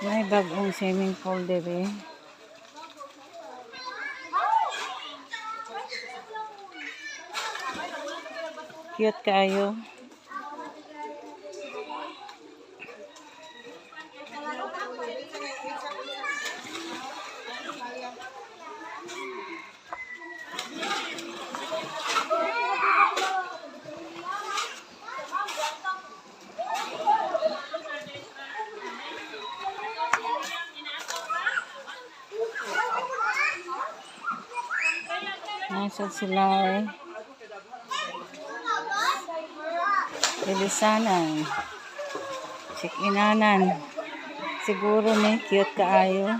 May bagong swimming pool dire. Cute kayo. Nasaan sila eh. Bilisanan. Check-inanan. Siguro ni cute kaayo.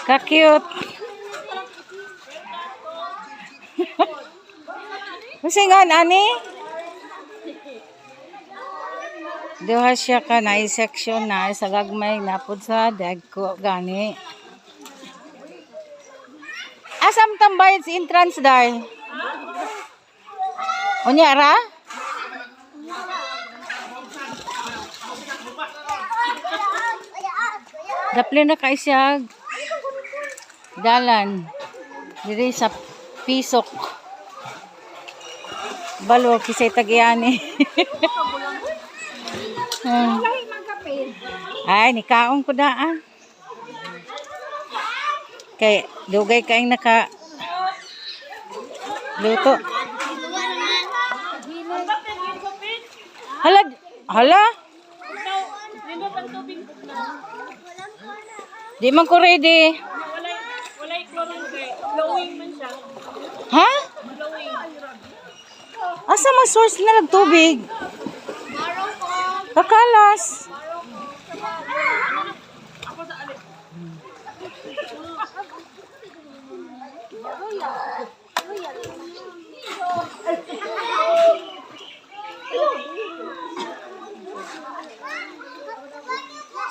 Ka-cute. Masingan, ani? Duha siya ka na section na sa gagmay napod sa dagko gani. Asam tambayad si entrance day? Unya ra? Dapli na kay siya dalan diri sa Pisok. Balo kisay tagyani. Ay, nikaon ko daan. Kay dugay kaing naka luto. Hala, hala. Di man ko ready. Walay flowing man siya. Ha? Asa man source na nagtubig? Kakalas.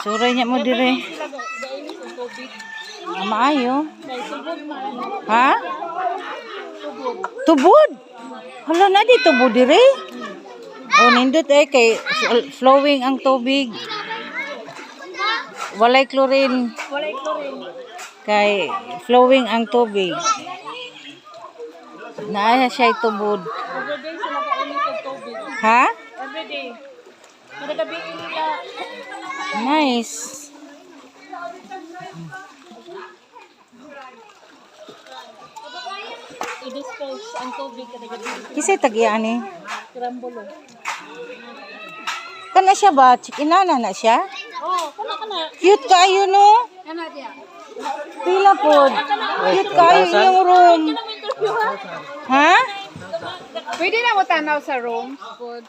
Suray niya mo dire. Maayo. Ha? Tubod. Hala na di tubod dire. O nindot kay flowing ang tubig. Walay chlorine. Walay chlorine. Kay flowing ang tubig. Naaya siya tubod. Everyday sila kainit ng tubig. Ha? Everyday. Kada gabi nila. Nice. I-dispose ang tubig kada gabi. Kisay tagyaan eh. Krambulo. Kana siya ba? Chikinana na siya? Oh, kana. Cute kayo no? Kana dia. Pila po. Cute kayo yung room. Interview ha? Ha? Pwede na mo tanaw sa room. Good.